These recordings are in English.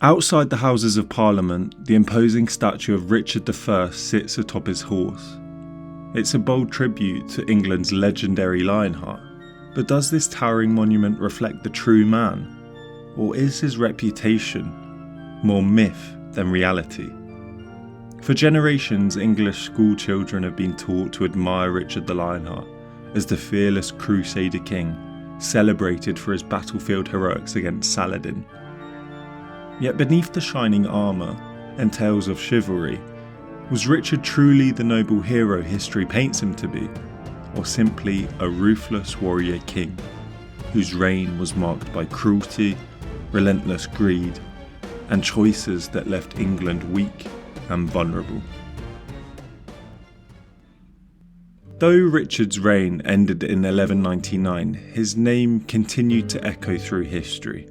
Outside the Houses of Parliament, the imposing statue of Richard I sits atop his horse. It's a bold tribute to England's legendary Lionheart, but does this towering monument reflect the true man, or is his reputation more myth than reality? For generations, English school children have been taught to admire Richard the Lionheart as the fearless Crusader king, celebrated for his battlefield heroics against Saladin. Yet beneath the shining armour and tales of chivalry, was Richard truly the noble hero history paints him to be, or simply a ruthless warrior king, whose reign was marked by cruelty, relentless greed, and choices that left England weak and vulnerable? Though Richard's reign ended in 1199, his name continued to echo through history.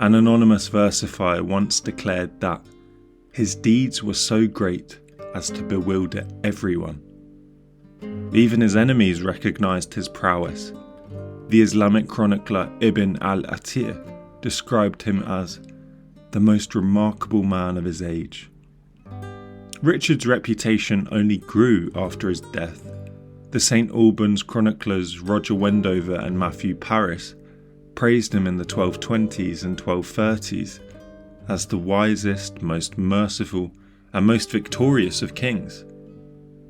An anonymous versifier once declared that his deeds were so great as to bewilder everyone. Even his enemies recognised his prowess. The Islamic chronicler Ibn al-Athir described him as the most remarkable man of his age. Richard's reputation only grew after his death. The St Albans chroniclers Roger Wendover and Matthew Paris praised him in the 1220s and 1230s as the wisest, most merciful, and most victorious of kings.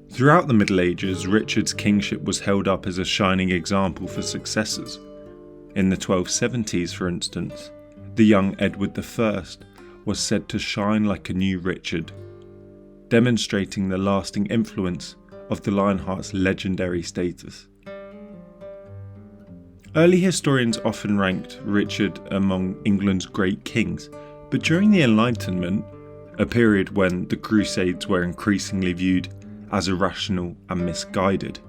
Throughout the Middle Ages, Richard's kingship was held up as a shining example for successors. In the 1270s, for instance, the young Edward I was said to shine like a new Richard, demonstrating the lasting influence of the Lionheart's legendary status. Early historians often ranked Richard among England's great kings, but during the Enlightenment, a period when the Crusades were increasingly viewed as irrational and misguided,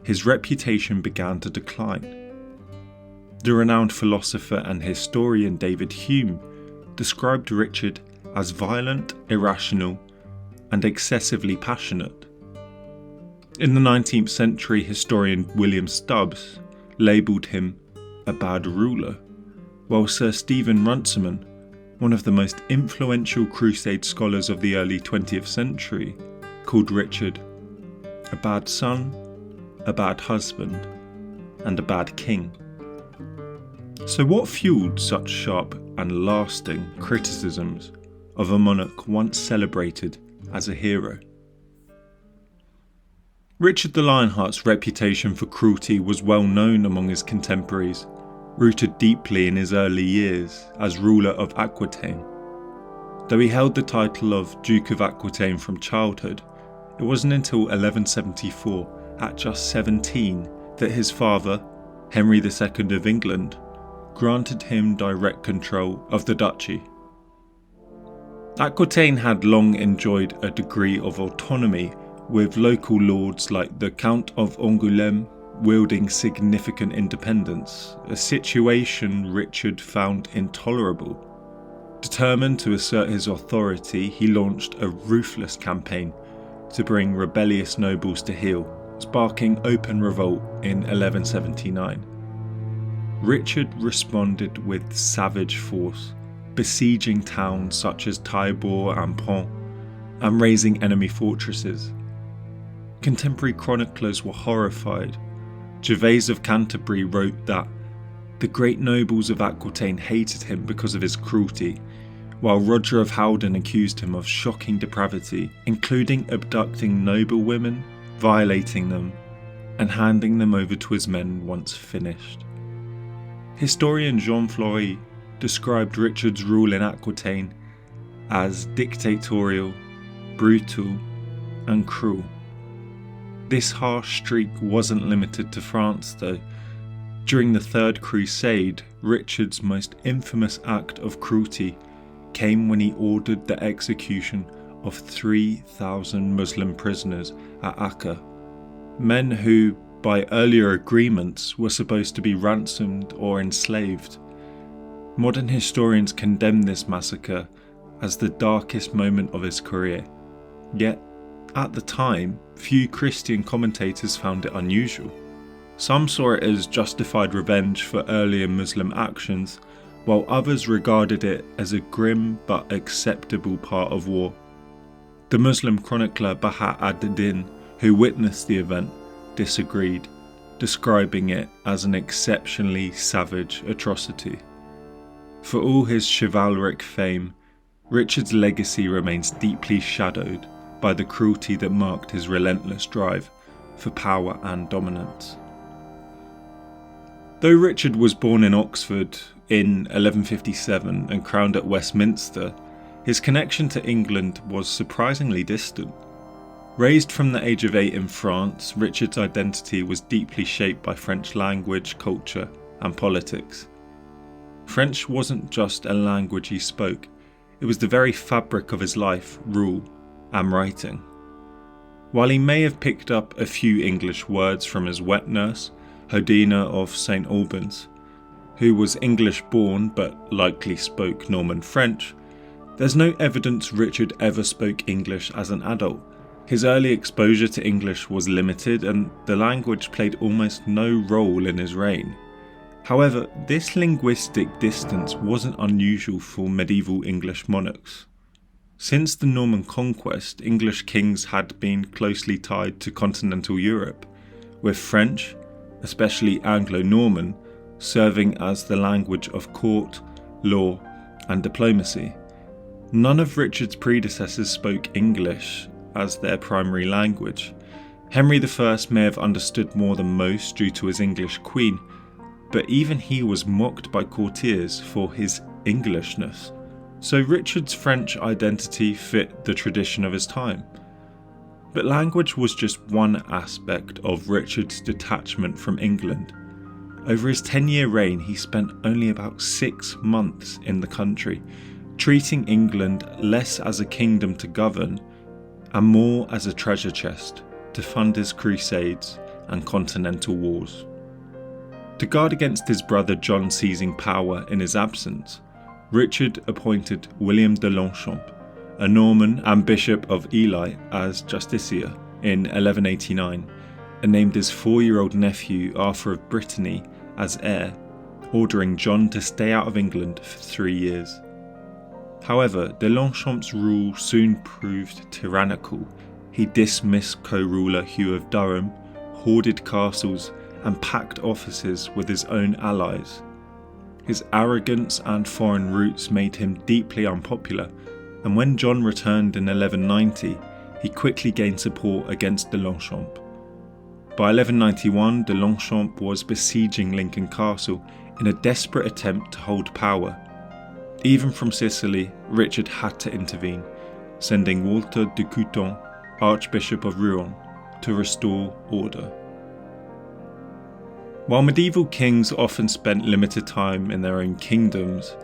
his reputation began to decline. The renowned philosopher and historian David Hume described Richard as violent, irrational, and excessively passionate. In the 19th century, historian William Stubbs labelled him a bad ruler, while Sir Stephen Runciman, one of the most influential Crusade scholars of the early 20th century, called Richard a bad son, a bad husband, and a bad king. So what fueled such sharp and lasting criticisms of a monarch once celebrated as a hero? Richard the Lionheart's reputation for cruelty was well known among his contemporaries, rooted deeply in his early years as ruler of Aquitaine. Though he held the title of Duke of Aquitaine from childhood, it wasn't until 1174, at just 17, that his father, Henry II of England, granted him direct control of the duchy. Aquitaine had long enjoyed a degree of autonomy, with local lords like the Count of Angoulême wielding significant independence, a situation Richard found intolerable. Determined to assert his authority, he launched a ruthless campaign to bring rebellious nobles to heel, sparking open revolt in 1179. Richard responded with savage force, besieging towns such as Taillebourg and Pont, and razing enemy fortresses. Contemporary chroniclers were horrified. Gervase of Canterbury wrote that the great nobles of Aquitaine hated him because of his cruelty, while Roger of Howden accused him of shocking depravity, including abducting noble women, violating them, and handing them over to his men once finished. Historian Jean Fleury described Richard's rule in Aquitaine as dictatorial, brutal, and cruel. This harsh streak wasn't limited to France though. During the Third Crusade, Richard's most infamous act of cruelty came when he ordered the execution of 3,000 Muslim prisoners at Acre, men who, by earlier agreements, were supposed to be ransomed or enslaved. Modern historians condemn this massacre as the darkest moment of his career, yet at the time, few Christian commentators found it unusual. Some saw it as justified revenge for earlier Muslim actions, while others regarded it as a grim but acceptable part of war. The Muslim chronicler Baha ad-Din, who witnessed the event, disagreed, describing it as an exceptionally savage atrocity. For all his chivalric fame, Richard's legacy remains deeply shadowed by the cruelty that marked his relentless drive for power and dominance. Though Richard was born in Oxford in 1157 and crowned at Westminster, his connection to England was surprisingly distant. Raised from the age of 8 in France, Richard's identity was deeply shaped by French language, culture, and politics. French wasn't just a language he spoke, it was the very fabric of his life, rule, and writing. While he may have picked up a few English words from his wet nurse, Hodina of St Albans, who was English born but likely spoke Norman French, there's no evidence Richard ever spoke English as an adult. His early exposure to English was limited and the language played almost no role in his reign. However, this linguistic distance wasn't unusual for medieval English monarchs. Since the Norman conquest, English kings had been closely tied to continental Europe, with French, especially Anglo-Norman, serving as the language of court, law, and diplomacy. None of Richard's predecessors spoke English as their primary language. Henry I may have understood more than most due to his English queen, but even he was mocked by courtiers for his Englishness. So Richard's French identity fit the tradition of his time. But language was just one aspect of Richard's detachment from England. Over his 10-year reign, he spent only about 6 months in the country, treating England less as a kingdom to govern and more as a treasure chest to fund his crusades and continental wars. To guard against his brother John seizing power in his absence, Richard appointed William de Longchamp, a Norman and Bishop of Ely, as justiciar in 1189, and named his 4-year-old nephew Arthur of Brittany as heir, ordering John to stay out of England for 3 years. However, de Longchamp's rule soon proved tyrannical. He dismissed co-ruler Hugh of Durham, hoarded castles, and packed offices with his own allies. His arrogance and foreign roots made him deeply unpopular, and when John returned in 1190, he quickly gained support against de Longchamp. By 1191, de Longchamp was besieging Lincoln Castle in a desperate attempt to hold power. Even from Sicily, Richard had to intervene, sending Walter de Couton, Archbishop of Rouen, to restore order. While medieval kings often spent limited time in their own kingdoms,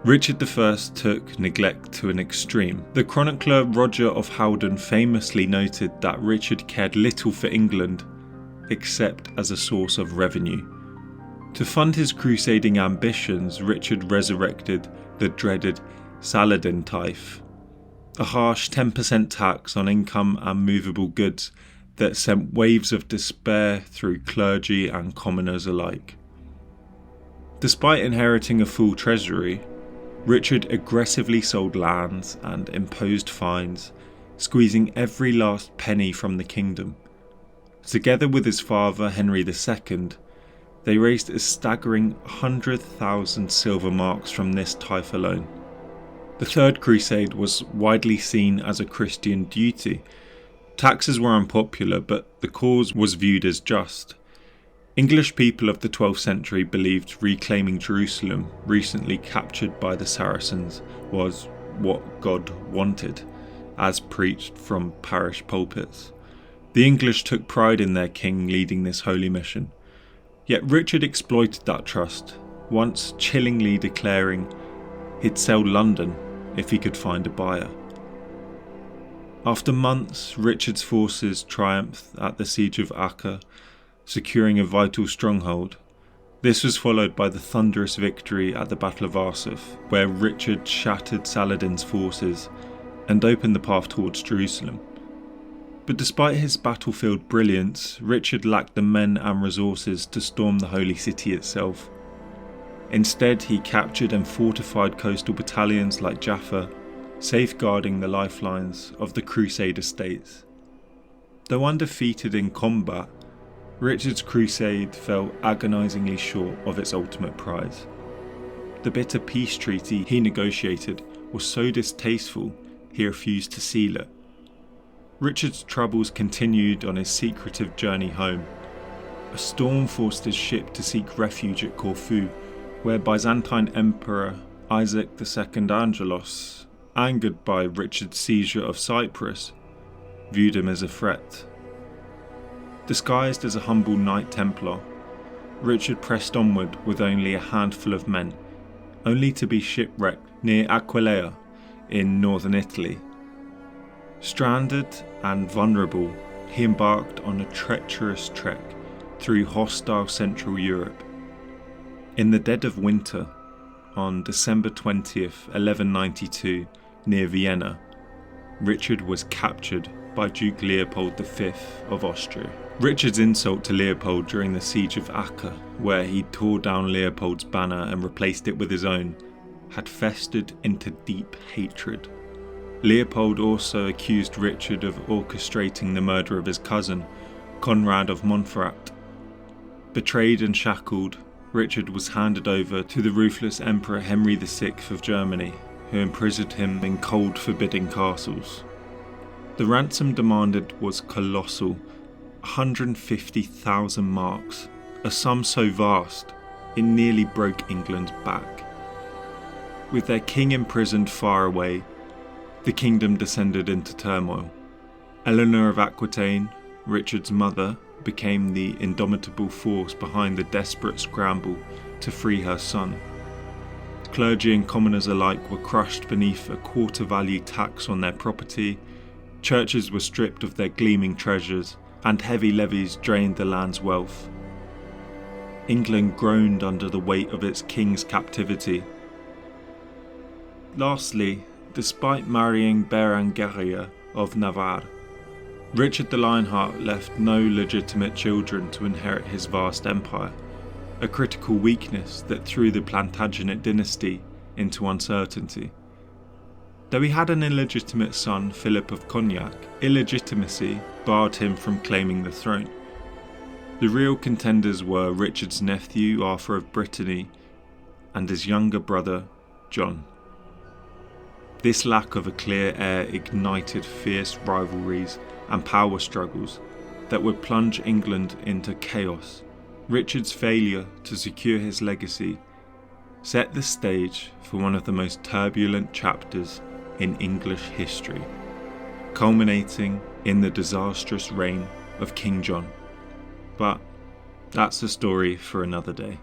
Richard I took neglect to an extreme. The chronicler Roger of Howden famously noted that Richard cared little for England except as a source of revenue. To fund his crusading ambitions, Richard resurrected the dreaded Saladin tithe, a harsh 10% tax on income and movable goods that sent waves of despair through clergy and commoners alike. Despite inheriting a full treasury, Richard aggressively sold lands and imposed fines, squeezing every last penny from the kingdom. Together with his father Henry II, they raised a staggering 100,000 silver marks from this tithe alone. The Third Crusade was widely seen as a Christian duty. Taxes were unpopular, but the cause was viewed as just. English people of the 12th century believed reclaiming Jerusalem, recently captured by the Saracens, was what God wanted, as preached from parish pulpits. The English took pride in their king leading this holy mission. Yet Richard exploited that trust, once chillingly declaring he'd sell London if he could find a buyer. After months, Richard's forces triumphed at the siege of Acre, securing a vital stronghold. This was followed by the thunderous victory at the Battle of Arsuf, where Richard shattered Saladin's forces and opened the path towards Jerusalem. But despite his battlefield brilliance, Richard lacked the men and resources to storm the holy city itself. Instead, he captured and fortified coastal battalions like Jaffa, safeguarding the lifelines of the Crusader states. Though undefeated in combat, Richard's crusade fell agonisingly short of its ultimate prize. The bitter peace treaty he negotiated was so distasteful he refused to seal it. Richard's troubles continued on his secretive journey home. A storm forced his ship to seek refuge at Corfu, where Byzantine Emperor Isaac II Angelos, angered by Richard's seizure of Cyprus, viewed him as a threat. Disguised as a humble Knight Templar, Richard pressed onward with only a handful of men, only to be shipwrecked near Aquileia in northern Italy. Stranded and vulnerable, he embarked on a treacherous trek through hostile Central Europe. In the dead of winter, on December 20th, 1192, near Vienna, Richard was captured by Duke Leopold V of Austria. Richard's insult to Leopold during the siege of Acre, where he tore down Leopold's banner and replaced it with his own, had festered into deep hatred. Leopold also accused Richard of orchestrating the murder of his cousin, Conrad of Montferrat. Betrayed and shackled, Richard was handed over to the ruthless Emperor Henry VI of Germany, who imprisoned him in cold, forbidding castles. The ransom demanded was colossal, 150,000 marks, a sum so vast it nearly broke England's back. With their king imprisoned far away, the kingdom descended into turmoil. Eleanor of Aquitaine, Richard's mother, became the indomitable force behind the desperate scramble to free her son. Clergy and commoners alike were crushed beneath a quarter-value tax on their property, churches were stripped of their gleaming treasures, and heavy levies drained the land's wealth. England groaned under the weight of its king's captivity. Lastly, despite marrying Berengaria of Navarre, Richard the Lionheart left no legitimate children to inherit his vast empire, a critical weakness that threw the Plantagenet dynasty into uncertainty. Though he had an illegitimate son, Philip of Cognac, illegitimacy barred him from claiming the throne. The real contenders were Richard's nephew, Arthur of Brittany, and his younger brother, John. This lack of a clear heir ignited fierce rivalries and power struggles that would plunge England into chaos. Richard's failure to secure his legacy set the stage for one of the most turbulent chapters in English history, culminating in the disastrous reign of King John. But that's a story for another day.